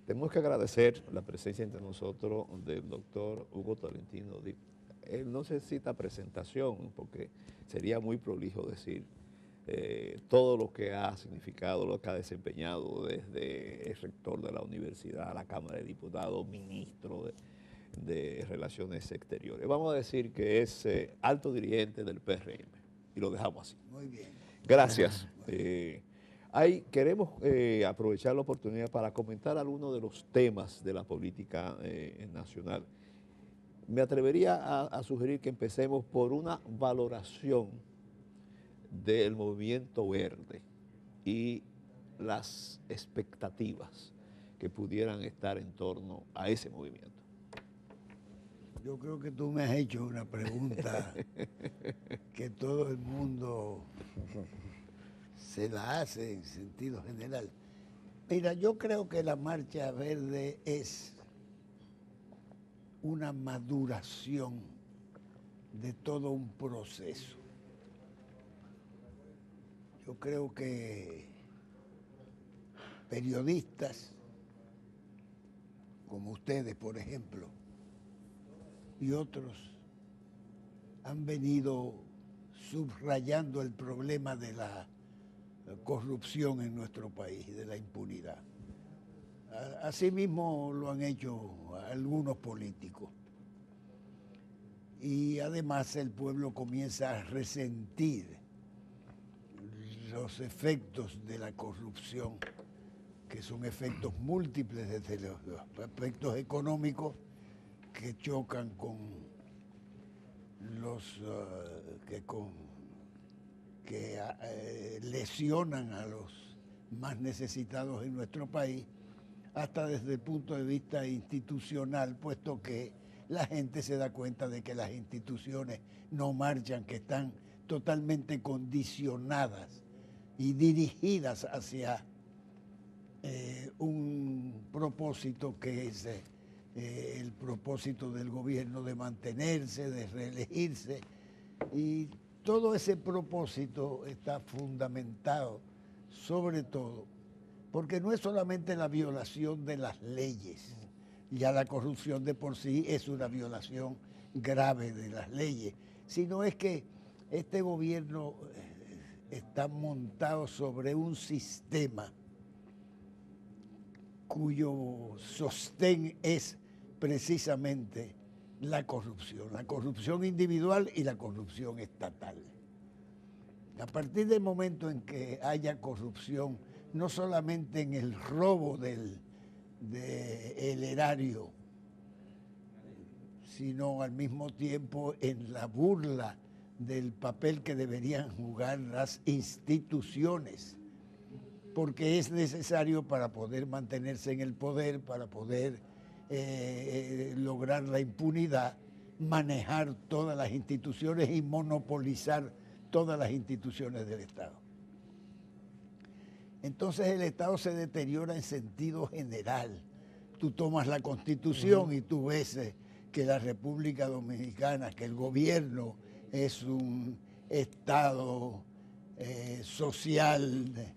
Tenemos que agradecer la presencia entre nosotros del doctor Hugo Tolentino. Él no necesita presentación porque sería muy prolijo decir todo lo que ha significado, lo que ha desempeñado desde el rector de la universidad, la Cámara de Diputados, ministro de Relaciones Exteriores. Vamos a decir que es alto dirigente del PRM y lo dejamos así. Muy bien. Gracias. Queremos aprovechar la oportunidad para comentar algunos de los temas de la política nacional. Me atrevería a sugerir que empecemos por una valoración del movimiento verde y las expectativas que pudieran estar en torno a ese movimiento. Yo creo que tú me has hecho una pregunta que todo el mundo se la hace en sentido general. Mira, yo creo que la Marcha Verde es una maduración de todo un proceso. Yo creo que periodistas como ustedes, por ejemplo, y otros han venido subrayando el problema de la corrupción en nuestro país y de la impunidad. Asimismo lo han hecho algunos políticos. Y además el pueblo comienza a resentir los efectos de la corrupción, que son efectos múltiples desde los aspectos económicos que chocan con los que lesionan a los más necesitados en nuestro país, hasta desde el punto de vista institucional, puesto que la gente se da cuenta de que las instituciones no marchan, que están totalmente condicionadas y dirigidas hacia un propósito que es el propósito del gobierno de mantenerse, de reelegirse, y todo ese propósito está fundamentado sobre todo porque no es solamente la violación de las leyes, ya la corrupción de por sí es una violación grave de las leyes, sino es que este gobierno está montado sobre un sistema cuyo sostén es precisamente la corrupción individual y la corrupción estatal. A partir del momento en que haya corrupción, no solamente en el robo del erario, sino al mismo tiempo en la burla del papel que deberían jugar las instituciones, porque es necesario para poder mantenerse en el poder, para poder lograr la impunidad, manejar todas las instituciones y monopolizar todas las instituciones del Estado. Entonces el Estado se deteriora en sentido general. Tú tomas la Constitución y tú ves que la República Dominicana, que el gobierno es un Estado social,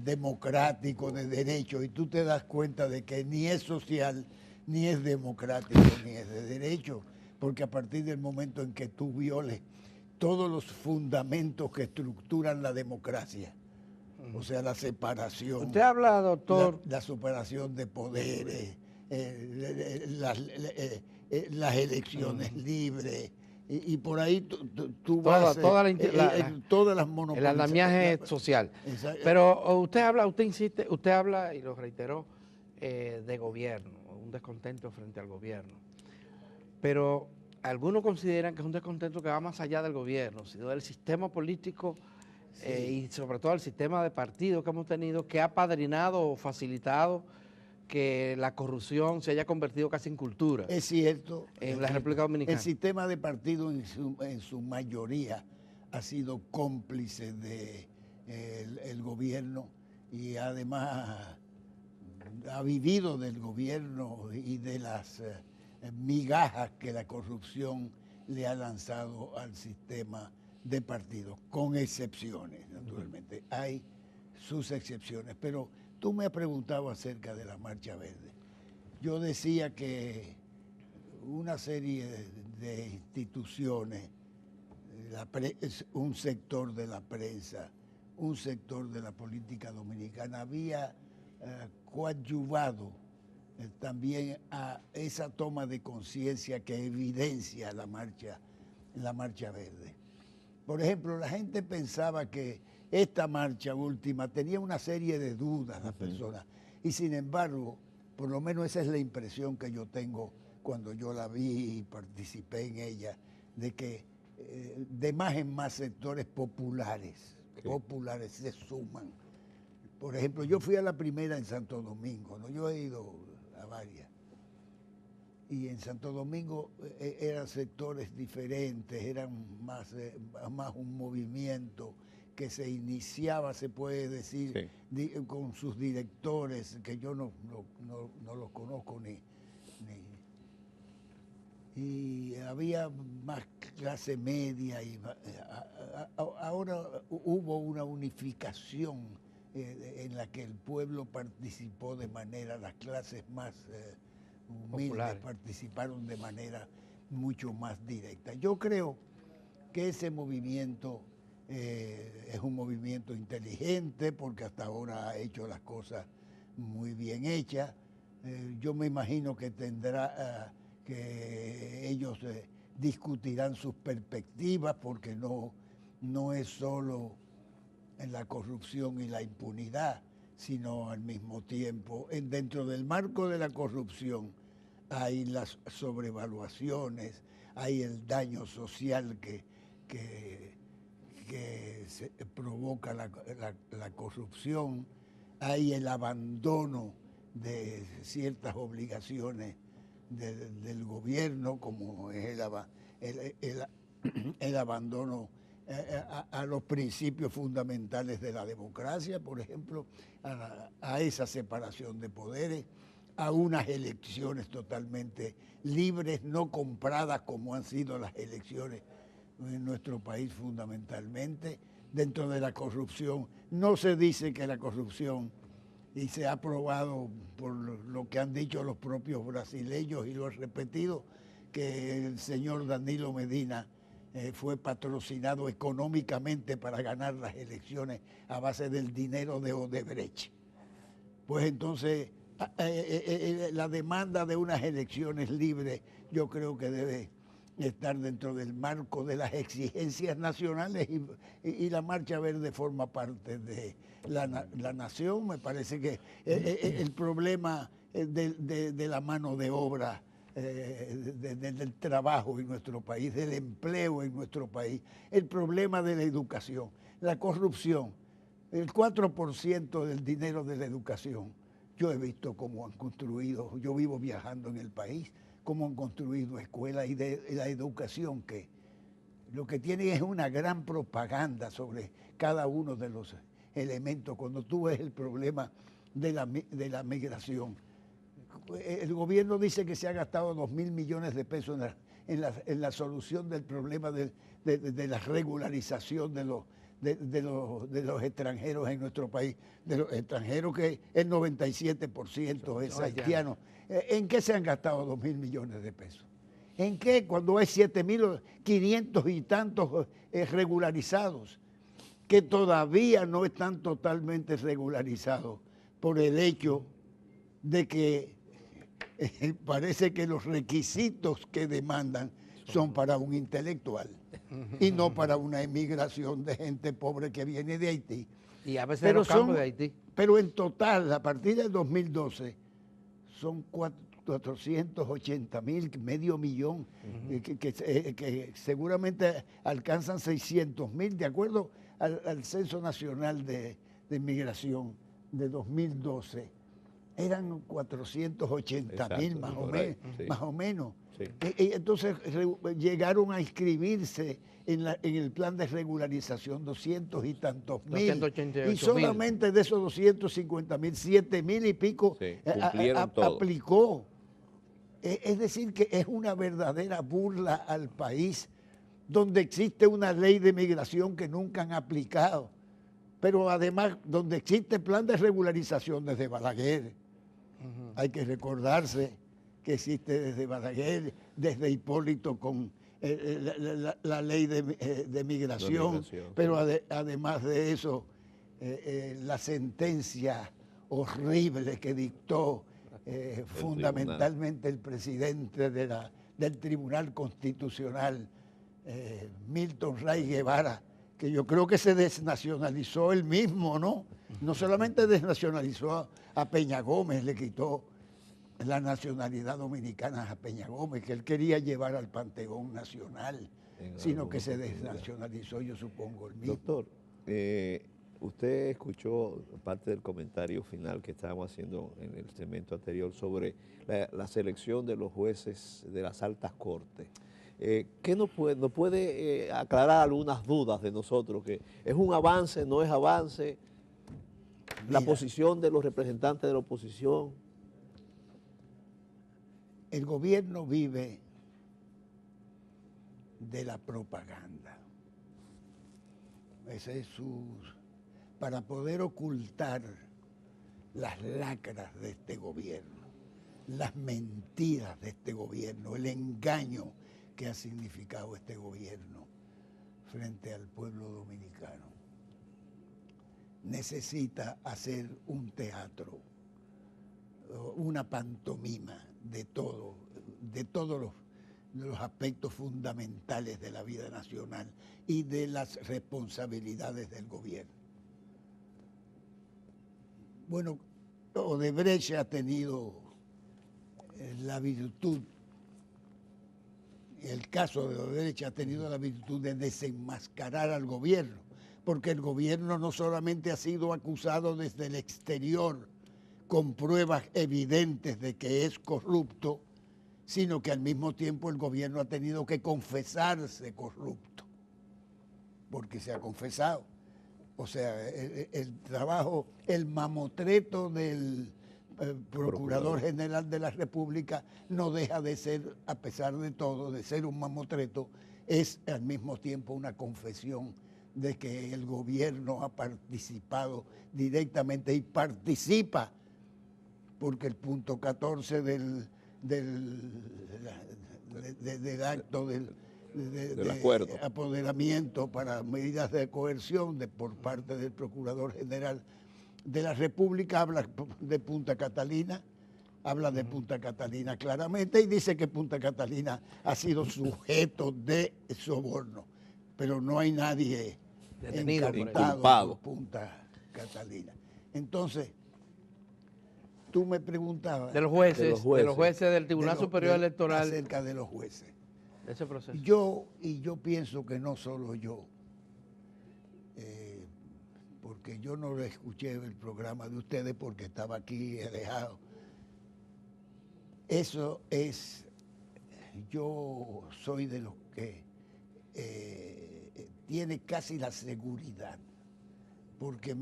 democrático, de derecho, y tú te das cuenta de que ni es social, ni es democrático, ni es de derecho, porque a partir del momento en que tú violes todos los fundamentos que estructuran la democracia, o sea, la separación. Usted habla, doctor. La separación de poderes, las elecciones libres, y por ahí tú vas todas las monopolizaciones. El andamiaje social. Pero usted insiste, usted habla, y lo reiteró, de gobierno, un descontento frente al gobierno. Pero algunos consideran que es un descontento que va más allá del gobierno, sino del sistema político. Sí. Y sobre todo el sistema de partidos que hemos tenido, que ha apadrinado o facilitado que la corrupción se haya convertido casi en cultura. Es cierto. En la República Dominicana. El sistema de partidos en su mayoría ha sido cómplice del gobierno, y además ha vivido del gobierno y de las migajas que la corrupción le ha lanzado al sistema de partidos, con excepciones, naturalmente. Hay sus excepciones, pero tú me has preguntado acerca de la Marcha Verde. Yo decía que una serie de instituciones, un sector de la prensa, un sector de la política dominicana, había coadyuvado también a esa toma de conciencia que evidencia la Marcha Verde. Por ejemplo, la gente pensaba que esta marcha última tenía una serie de dudas las personas, y sin embargo, por lo menos esa es la impresión que yo tengo cuando yo la vi y participé en ella, de que de más en más sectores populares se suman. Por ejemplo, yo fui a la primera en Santo Domingo, ¿no? Yo he ido a varias. Y en Santo Domingo eran sectores diferentes, eran más un movimiento que se iniciaba, se puede decir, con sus directores, que yo no los conozco y había más clase media. Ahora hubo una unificación en la que el pueblo participó de manera, las clases más humildes populares participaron de manera mucho más directa. Yo creo que ese movimiento es un movimiento inteligente porque hasta ahora ha hecho las cosas muy bien hechas. Yo me imagino que que ellos discutirán sus perspectivas, porque no es solo en la corrupción y la impunidad, sino al mismo tiempo, dentro del marco de la corrupción hay las sobrevaluaciones, hay el daño social que se provoca la corrupción, hay el abandono de ciertas obligaciones del gobierno, como es el abandono a los principios fundamentales de la democracia, por ejemplo, a esa separación de poderes, a unas elecciones totalmente libres, no compradas como han sido las elecciones en nuestro país fundamentalmente. Dentro de la corrupción, no se dice que la corrupción, y se ha probado por lo que han dicho los propios brasileños y lo he repetido, que el señor Danilo Medina fue patrocinado económicamente para ganar las elecciones a base del dinero de Odebrecht. Pues entonces la demanda de unas elecciones libres yo creo que debe estar dentro del marco de las exigencias nacionales, y la Marcha Verde forma parte de la nación. Me parece que el problema de la mano de obra, del trabajo en nuestro país, del empleo en nuestro país, el problema de la educación, la corrupción, el 4% del dinero de la educación. Yo he visto cómo han construido, yo vivo viajando en el país, cómo han construido escuelas, y la educación que lo que tiene es una gran propaganda sobre cada uno de los elementos. Cuando tú ves el problema de la migración, el gobierno dice que se ha gastado 2.000 millones de pesos en la solución del problema de la regularización de los extranjeros en nuestro país, de los extranjeros que el 97% es haitiano. ¿En qué se han gastado 2.000 millones de pesos? ¿En qué? Cuando hay 7.500 y tantos regularizados, que todavía no están totalmente regularizados por el hecho de que parece que los requisitos que demandan son para un intelectual y no para una emigración de gente pobre que viene de Haití. Y a veces los campos de Haití. Pero en total, a partir del 2012, son 480.000, medio millón, que seguramente alcanzan 600.000, de acuerdo al Censo Nacional de Migración de 2012. Eran 480.000 más o menos. Sí. Entonces llegaron a inscribirse en el plan de regularización 200 y tantos mil. Y solamente de esos 250.000, 7.000 y pico aplicó. Es decir, que es una verdadera burla al país, donde existe una ley de migración que nunca han aplicado. pero además donde existe plan de regularización desde Balaguer, hay que recordarse que existe desde Balaguer, desde Hipólito con la ley de migración, pero además de eso, la sentencia horrible que dictó fundamentalmente el presidente del Tribunal Constitucional, Milton Ray Guevara, que yo creo que se desnacionalizó él mismo, ¿no? No solamente desnacionalizó a Peña Gómez, le quitó la nacionalidad dominicana a Peña Gómez, que él quería llevar al Panteón Nacional, sino que se desnacionalizó, yo supongo, el mismo. Doctor, usted escuchó parte del comentario final que estábamos haciendo en el segmento anterior sobre la selección de los jueces de las altas cortes. ¿Qué nos puede aclarar algunas dudas de nosotros? ¿Que es un avance, no es avance? La posición de los representantes de la oposición. El gobierno vive de la propaganda. Ese es para poder ocultar las lacras de este gobierno, las mentiras de este gobierno, el engaño que ha significado este gobierno frente al pueblo dominicano. Necesita hacer un teatro, una pantomima de todos los aspectos fundamentales de la vida nacional y de las responsabilidades del gobierno. Bueno, Odebrecht ha tenido la virtud, el caso de Odebrecht ha tenido la virtud de desenmascarar al gobierno, porque el gobierno no solamente ha sido acusado desde el exterior con pruebas evidentes de que es corrupto, sino que al mismo tiempo el gobierno ha tenido que confesarse corrupto, porque se ha confesado. O sea, el trabajo, el mamotreto del Procurador General de la República no deja de ser, a pesar de todo, de ser un mamotreto, es al mismo tiempo una confesión de que el gobierno ha participado directamente y participa, porque el punto 14 del acto del acuerdo, apoderamiento para medidas de coerción por parte del Procurador General de la República habla de Punta Catalina, habla de Punta Catalina claramente y dice que Punta Catalina ha sido sujeto de soborno, pero no hay nadie encartado por Punta Catalina. Entonces, tú me preguntabas de los jueces del Tribunal Superior Electoral, acerca de los jueces. Ese proceso. Yo pienso que no solo yo, porque yo no lo escuché el programa de ustedes porque estaba aquí alejado. Eso es, yo soy de los que tiene casi la seguridad, porque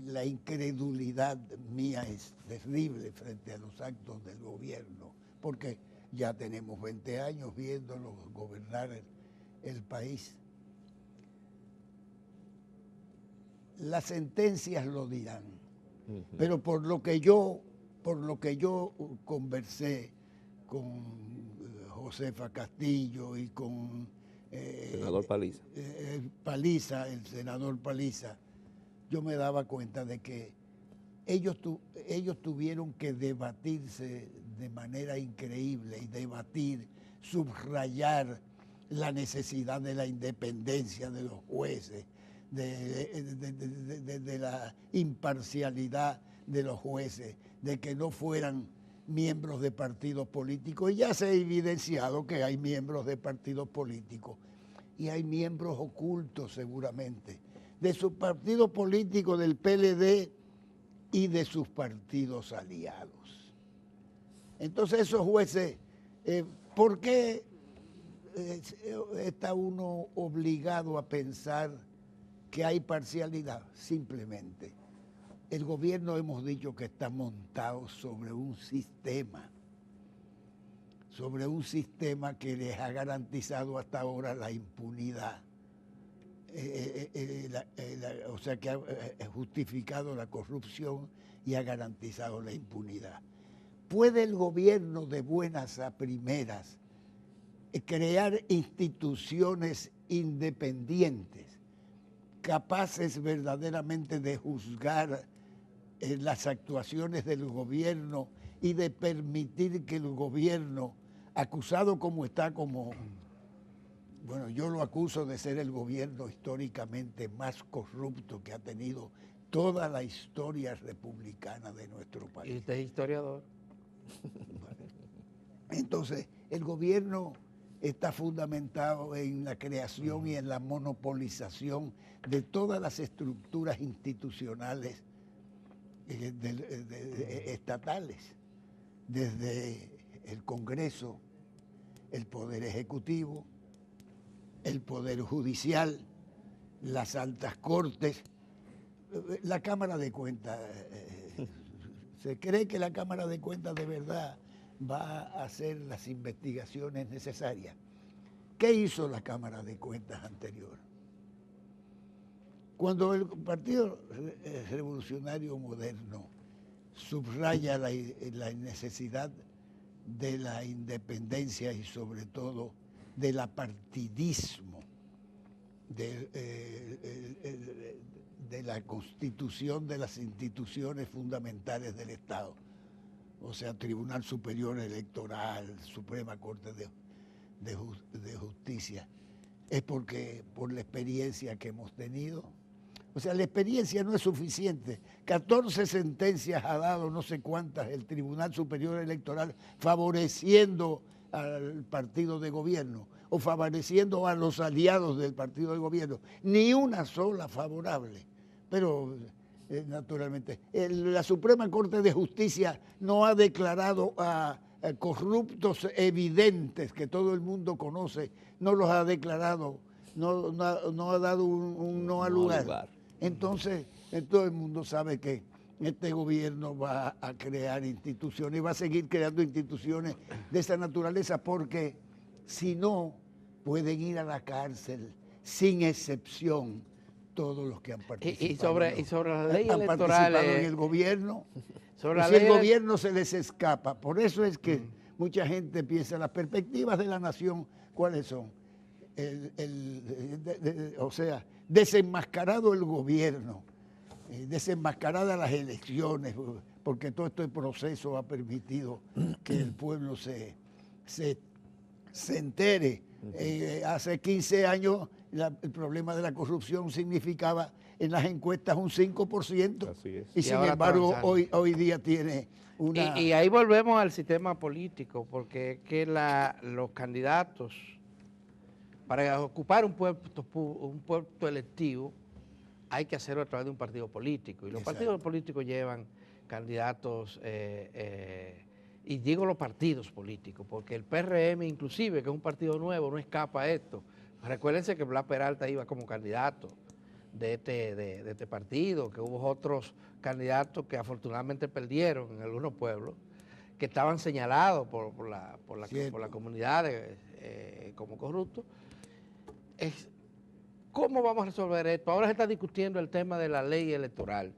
la incredulidad mía es terrible frente a los actos del gobierno, porque ya tenemos 20 años viéndolos gobernar el país. Las sentencias lo dirán, pero por lo que yo conversé con Josefa Castillo y con senador Paliza, el senador Paliza, yo me daba cuenta de que ellos tuvieron que debatirse de manera increíble y subrayar la necesidad de la independencia de los jueces, de la imparcialidad de los jueces, de que no fueran miembros de partidos políticos. Y ya se ha evidenciado que hay miembros de partidos políticos y hay miembros ocultos seguramente, de sus partidos políticos, del PLD y de sus partidos aliados. Entonces esos jueces, ¿por qué está uno obligado a pensar que hay parcialidad? Simplemente, el gobierno hemos dicho que está montado sobre un sistema que les ha garantizado hasta ahora la impunidad o sea que ha justificado la corrupción y ha garantizado la impunidad. ¿Puede el gobierno de buenas a primeras crear instituciones independientes, capaces verdaderamente de juzgar las actuaciones del gobierno y de permitir que el gobierno, acusado como está, bueno, yo lo acuso de ser el gobierno históricamente más corrupto que ha tenido toda la historia republicana de nuestro país? ¿Y usted es historiador? Entonces, el gobierno está fundamentado en la creación y en la monopolización de todas las estructuras institucionales estatales, desde el Congreso, el Poder Ejecutivo, el Poder Judicial, las altas cortes, la Cámara de Cuentas. Se cree que la Cámara de Cuentas de verdad va a hacer las investigaciones necesarias. ¿Qué hizo la Cámara de Cuentas anterior? Cuando el Partido Revolucionario Moderno subraya la necesidad de la independencia y sobre todo del apartidismo, de la constitución de las instituciones fundamentales del Estado, o sea, Tribunal Superior Electoral, Suprema Corte de Justicia, es porque por la experiencia que hemos tenido. O sea, la experiencia no es suficiente. 14 sentencias ha dado, no sé cuántas, el Tribunal Superior Electoral favoreciendo al partido de gobierno o favoreciendo a los aliados del partido de gobierno. Ni una sola favorable. Pero, naturalmente, la Suprema Corte de Justicia no ha declarado a corruptos evidentes que todo el mundo conoce, no los ha declarado, no ha dado un no al lugar. Entonces, todo el mundo sabe que este gobierno va a crear instituciones y va a seguir creando instituciones de esa naturaleza, porque si no, pueden ir a la cárcel sin excepción todos los que han participado. Y sobre las leyes electorales, participado en el gobierno. Y si el gobierno se les escapa. Por eso es que mucha gente piensa, las perspectivas de la nación, ¿cuáles son? O sea, desenmascarado el gobierno, desenmascaradas las elecciones, porque todo este proceso ha permitido que el pueblo se entere. Hace 15 años el problema de la corrupción significaba en las encuestas un 5%. Así es. Y sin embargo hoy día tiene una... Y ahí volvemos al sistema político, porque que los candidatos, para ocupar un puesto electivo, hay que hacerlo a través de un partido político. Y los partidos políticos llevan candidatos, y digo los partidos políticos, porque el PRM inclusive, que es un partido nuevo, no escapa a esto. Recuérdense que Blas Peralta iba como candidato de este partido, que hubo otros candidatos que afortunadamente perdieron en algunos pueblos, que estaban señalados por la comunidad como corruptos. ¿Cómo vamos a resolver esto? Ahora se está discutiendo el tema de la ley electoral.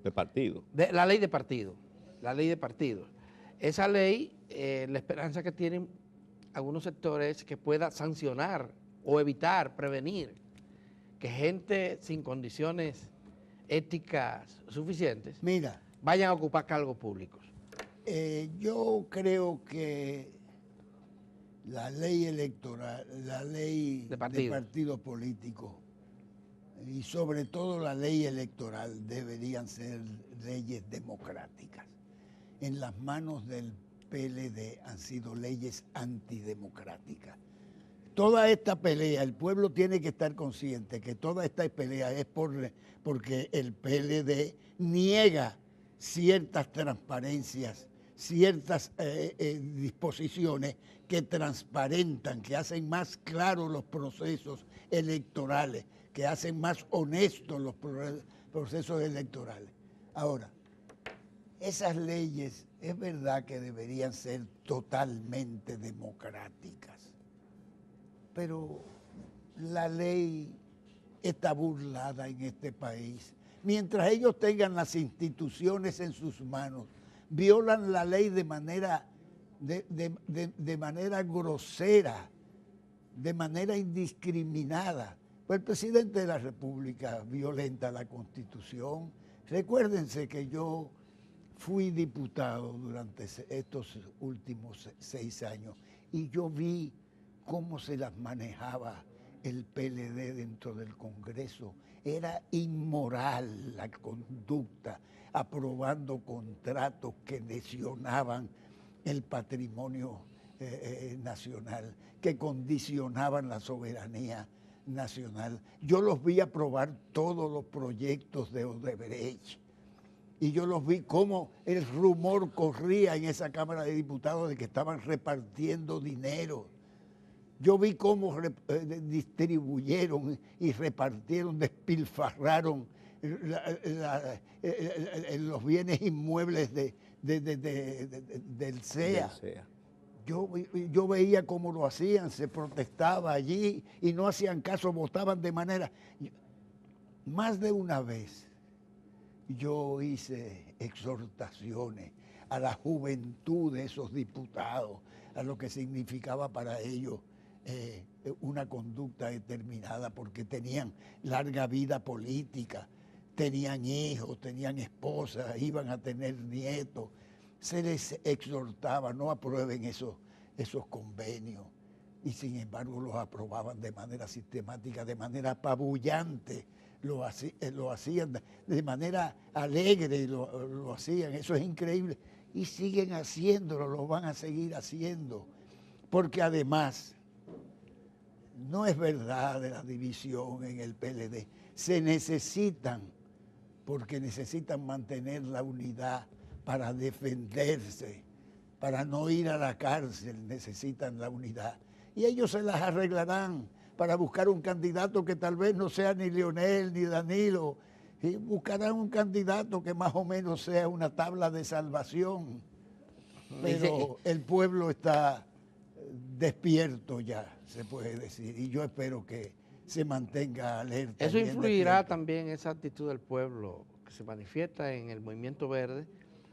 ¿De partido? La ley de partido. La ley de partidos. Esa ley, la esperanza que tienen algunos sectores es que pueda sancionar o evitar, prevenir que gente sin condiciones éticas suficientes vayan a ocupar cargos públicos. Yo creo que la ley electoral, la ley de partidos políticos y sobre todo la ley electoral deberían ser leyes democráticas. En las manos del PLD han sido leyes antidemocráticas. Toda esta pelea, el pueblo tiene que estar consciente que toda esta pelea es porque el PLD niega ciertas transparencias, ciertas disposiciones que transparentan, que hacen más claros los procesos electorales, que hacen más honestos los procesos electorales. Ahora, esas leyes es verdad que deberían ser totalmente democráticas, pero la ley está burlada en este país. Mientras ellos tengan las instituciones en sus manos, violan la ley de manera grosera, de manera indiscriminada. Pues el presidente de la República violenta la Constitución. Recuérdense que yo fui diputado durante estos últimos 6 años y yo vi cómo se las manejaba el PLD dentro del Congreso. Era inmoral la conducta, aprobando contratos que lesionaban el patrimonio nacional, que condicionaban la soberanía nacional. Yo los vi aprobar todos los proyectos de Odebrecht y yo los vi cómo el rumor corría en esa Cámara de Diputados de que estaban repartiendo dinero. Yo vi cómo distribuyeron y repartieron, despilfarraron los bienes inmuebles del CEA. Yo veía cómo lo hacían, se protestaba allí y no hacían caso, votaban de manera... Más de una vez yo hice exhortaciones a la juventud de esos diputados, a lo que significaba para ellos una conducta determinada, porque tenían larga vida política, tenían hijos, tenían esposas, iban a tener nietos. Se les exhortaba, no aprueben esos convenios, y sin embargo los aprobaban de manera sistemática, de manera apabullante, lo hacían de manera alegre, lo hacían, eso es increíble, y siguen haciéndolo, lo van a seguir haciendo, porque además no es verdad de la división en el PLD, se necesitan, porque necesitan mantener la unidad para defenderse, para no ir a la cárcel, necesitan la unidad. Y ellos se las arreglarán para buscar un candidato que tal vez no sea ni Leonel ni Danilo, y buscarán un candidato que más o menos sea una tabla de salvación. Pero el pueblo está despierto ya, se puede decir, y yo espero que se mantenga alerta. Eso influirá también esa actitud del pueblo que se manifiesta en el Movimiento Verde,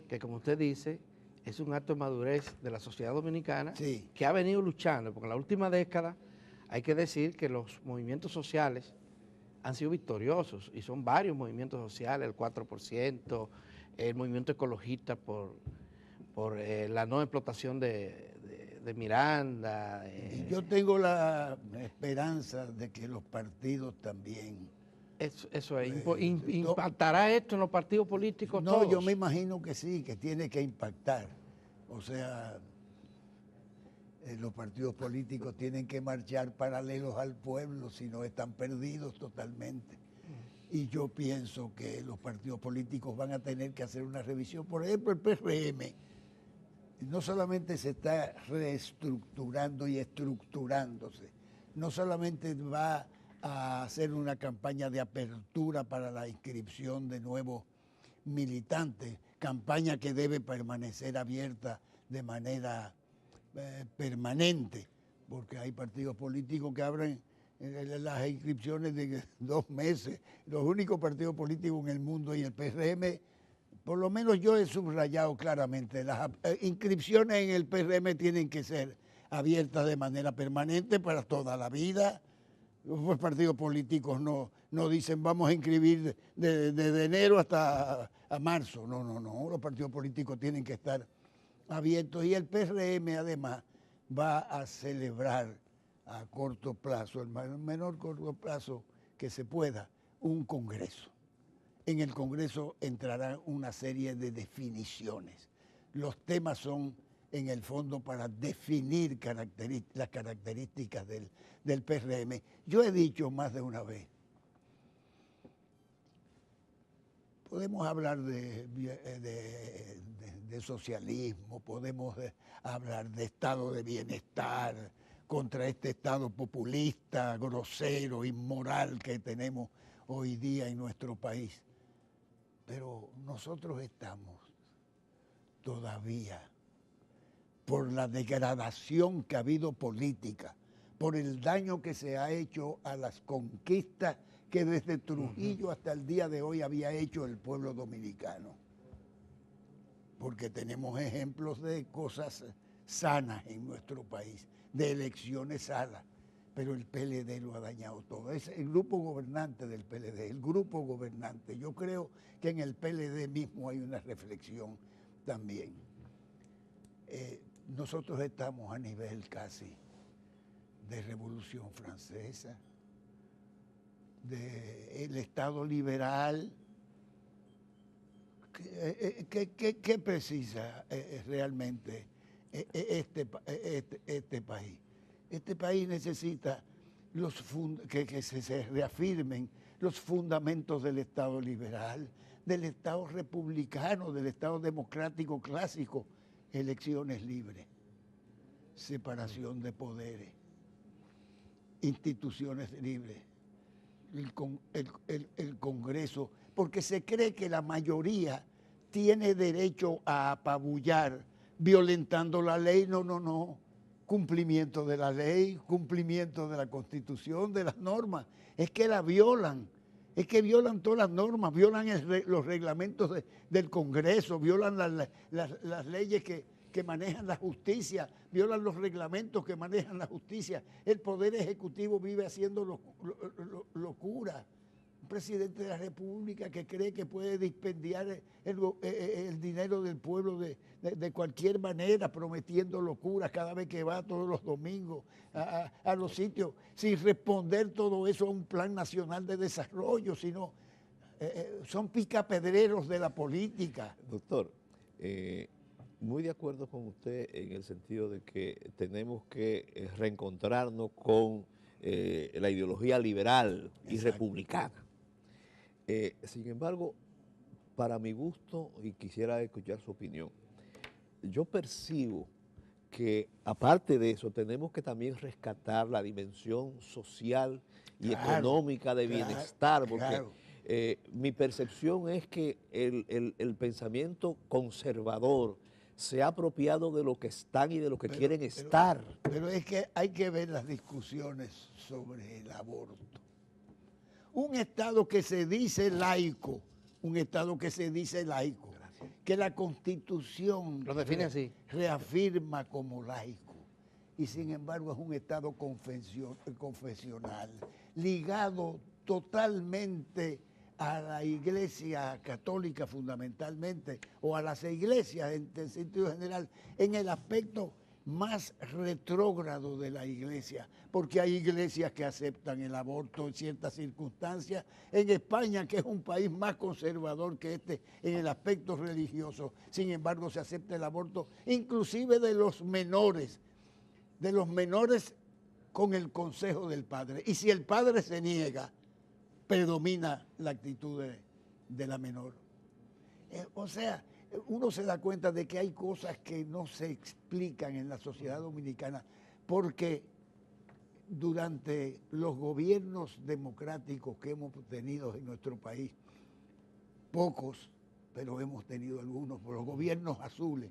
que como usted dice, es un acto de madurez de la sociedad dominicana, sí, que ha venido luchando, porque en la última década hay que decir que los movimientos sociales han sido victoriosos, y son varios movimientos sociales, el 4%, el movimiento ecologista por la no explotación de Miranda. Y yo tengo la esperanza de que los partidos también... Eso es, ¿impactará esto en los partidos políticos no, todos? Yo me imagino que sí, que tiene que impactar. O sea, los partidos políticos tienen que marchar paralelos al pueblo, si no están perdidos totalmente. Y yo pienso que los partidos políticos van a tener que hacer una revisión. Por ejemplo, el PRM no solamente se está reestructurando y estructurándose, no solamente va a hacer una campaña de apertura para la inscripción de nuevos militantes, campaña que debe permanecer abierta de manera permanente, porque hay partidos políticos que abren las inscripciones de 2 meses. Los únicos partidos políticos en el mundo y el PRM, por lo menos yo he subrayado claramente, las inscripciones en el PRM tienen que ser abiertas de manera permanente para toda la vida. Los partidos políticos no dicen vamos a inscribir de enero hasta a marzo. No. Los partidos políticos tienen que estar abiertos. Y el PRM además va a celebrar a corto plazo, el menor corto plazo que se pueda, un congreso. En el congreso entrarán una serie de definiciones. Los temas son, en el fondo, para definir las características del PRM. Yo he dicho más de una vez, podemos hablar de socialismo, podemos hablar de estado de bienestar contra este estado populista, grosero, inmoral que tenemos hoy día en nuestro país. Pero nosotros estamos todavía, por la degradación que ha habido política, por el daño que se ha hecho a las conquistas que desde Trujillo hasta el día de hoy había hecho el pueblo dominicano. Porque tenemos ejemplos de cosas sanas en nuestro país, de elecciones sanas, pero el PLD lo ha dañado todo. Es el grupo gobernante del PLD, el grupo gobernante. Yo creo que en el PLD mismo hay una reflexión también. Nosotros estamos a nivel casi de Revolución Francesa, del Estado liberal. ¿Qué precisa realmente este país? Este país necesita que se reafirmen los fundamentos del Estado liberal, del Estado republicano, del Estado democrático clásico, elecciones libres, separación de poderes, instituciones libres, el Congreso, porque se cree que la mayoría tiene derecho a apabullar violentando la ley. No. Cumplimiento de la ley, cumplimiento de la Constitución, de las normas. Es que la violan, es que violan todas las normas, violan los reglamentos del Congreso, violan las leyes que manejan la justicia, violan los reglamentos que manejan la justicia. El Poder Ejecutivo vive haciendo locura. Un presidente de la República que cree que puede dispendiar el dinero del pueblo de cualquier manera, prometiendo locuras cada vez que va todos los domingos a los sitios, sin responder todo eso a un plan nacional de desarrollo, sino son picapedreros de la política. Doctor, muy de acuerdo con usted en el sentido de que tenemos que reencontrarnos con la ideología liberal y republicana. Sin embargo, para mi gusto, y quisiera escuchar su opinión, yo percibo que aparte de eso tenemos que también rescatar la dimensión social y económica de bienestar, porque mi percepción es que el pensamiento conservador se ha apropiado de lo que están y de lo que quieren estar. Pero es que hay que ver las discusiones sobre el aborto. Un Estado que se dice laico, que la Constitución lo define así, reafirma como laico, y sin embargo es un Estado confesional, ligado totalmente a la Iglesia católica fundamentalmente, o a las iglesias en sentido general, en el aspecto más retrógrado de la iglesia, porque hay iglesias que aceptan el aborto en ciertas circunstancias. En España, que es un país más conservador que este en el aspecto religioso, sin embargo se acepta el aborto, inclusive de los menores con el consejo del padre. Y si el padre se niega, predomina la actitud de la menor. O sea, uno se da cuenta de que hay cosas que no se explican en la sociedad dominicana, porque durante los gobiernos democráticos que hemos tenido en nuestro país, pocos, pero hemos tenido algunos, por los gobiernos azules.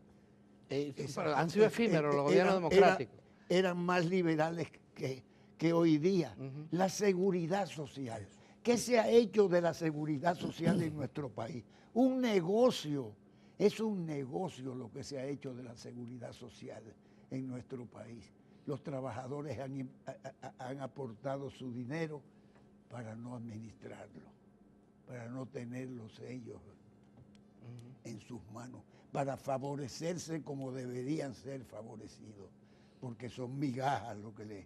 Han sido efímeros los gobiernos democráticos. Eran más liberales que hoy día. La seguridad social. ¿Qué se ha hecho de la seguridad social en nuestro país? Un negocio. Es un negocio lo que se ha hecho de la seguridad social en nuestro país. Los trabajadores han aportado su dinero para no administrarlo, para no tenerlos ellos en sus manos, para favorecerse como deberían ser favorecidos, porque son migajas lo que les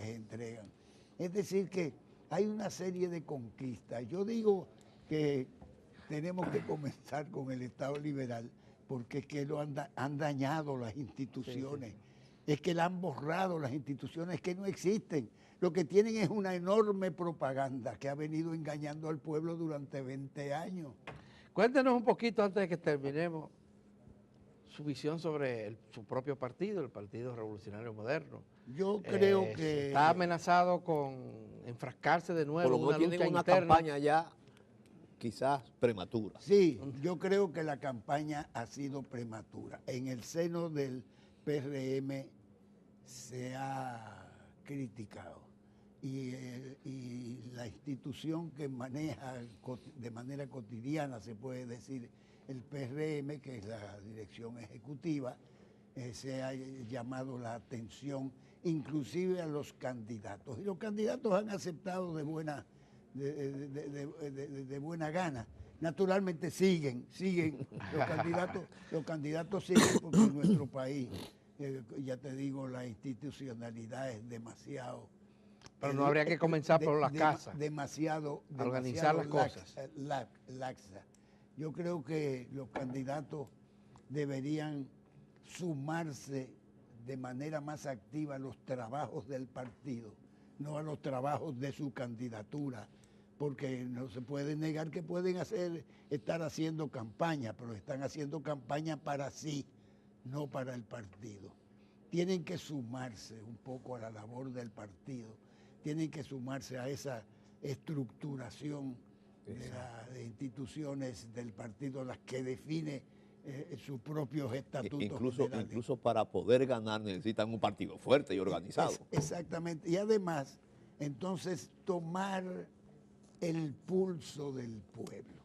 entregan. Es decir, que hay una serie de conquistas. Yo digo que tenemos que comenzar con el Estado liberal, porque es que han dañado las instituciones, es que le han borrado las instituciones que no existen. Lo que tienen es una enorme propaganda que ha venido engañando al pueblo durante 20 años. Cuéntenos un poquito, antes de que terminemos, su visión sobre su propio partido, el Partido Revolucionario Moderno. Yo creo que está amenazado con enfrascarse de nuevo en una lucha tienen una interna. campaña ya quizás prematura. Sí, yo creo que la campaña ha sido prematura. En el seno del PRM se ha criticado y la institución que maneja de manera cotidiana, se puede decir, el PRM, que es la dirección ejecutiva, se ha llamado la atención inclusive a los candidatos. Y los candidatos han aceptado de buena gana. Naturalmente siguen, los candidatos siguen porque en nuestro país, ya te digo, la institucionalidad es demasiado. Pero no habría que comenzar por las casas. Demasiado organizar las cosas. Laxa. Yo creo que los candidatos deberían sumarse de manera más activa a los trabajos del partido, no a los trabajos de su candidatura, porque no se puede negar que pueden estar haciendo campaña, pero están haciendo campaña para sí, no para el partido. Tienen que sumarse un poco a la labor del partido, tienen que sumarse a esa estructuración de instituciones del partido, las que define sus propios estatutos. Incluso para poder ganar necesitan un partido fuerte y organizado. Exactamente. Y además, entonces, tomar el pulso del pueblo.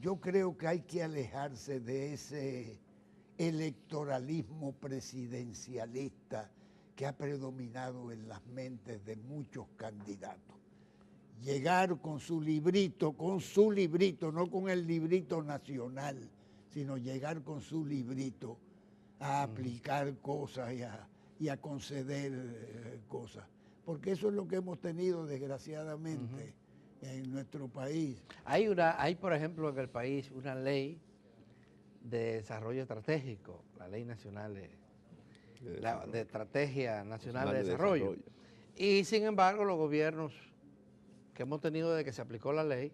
Yo creo que hay que alejarse de ese electoralismo presidencialista que ha predominado en las mentes de muchos candidatos. Llegar con su librito, no con el librito nacional, sino llegar con su librito a aplicar cosas y a conceder cosas. Porque eso es lo que hemos tenido, desgraciadamente, en nuestro país. Hay, por ejemplo, en el país una ley de desarrollo estratégico, la Ley Nacional de Estrategia Nacional de Desarrollo. Y sin embargo, los gobiernos que hemos tenido desde que se aplicó la ley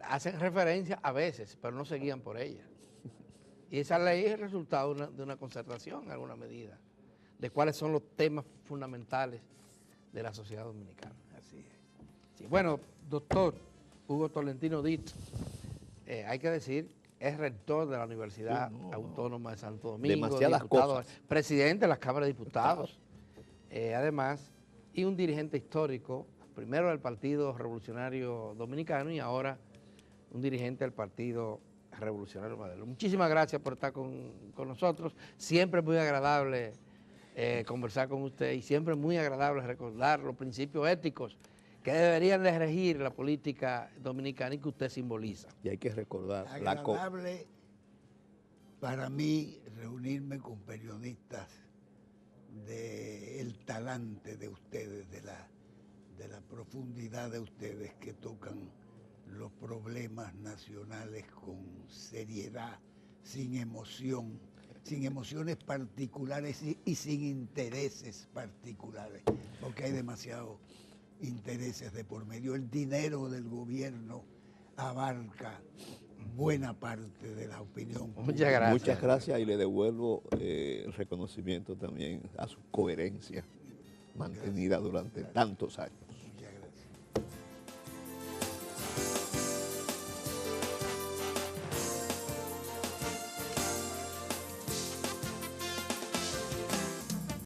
hacen referencia a veces, pero no se guían por ella. Y esa ley es el resultado de una concertación en alguna medida, de cuáles son los temas fundamentales de la sociedad dominicana. Así es. Sí, bueno, doctor Hugo Tolentino Dit, hay que decir, es rector de la Universidad Autónoma de Santo Domingo, demasiadas diputado, cosas. presidente de la Cámara de Diputados, además, y un dirigente histórico, primero del Partido Revolucionario Dominicano y ahora un dirigente del Partido Revolucionario Moderno. Muchísimas gracias por estar con nosotros. Siempre es muy agradable conversar con usted y siempre es muy agradable recordar los principios éticos que deberían de regir la política dominicana y que usted simboliza. Y hay que recordar. Agradable para mí reunirme con periodistas del talante de ustedes, de la profundidad de ustedes, que tocan los problemas nacionales con seriedad, sin emoción, sin emociones particulares y sin intereses particulares, porque hay demasiados intereses de por medio. El dinero del gobierno abarca buena parte de la opinión pública. Muchas gracias. Muchas gracias y le devuelvo el reconocimiento también a su coherencia mantenida durante tantos años.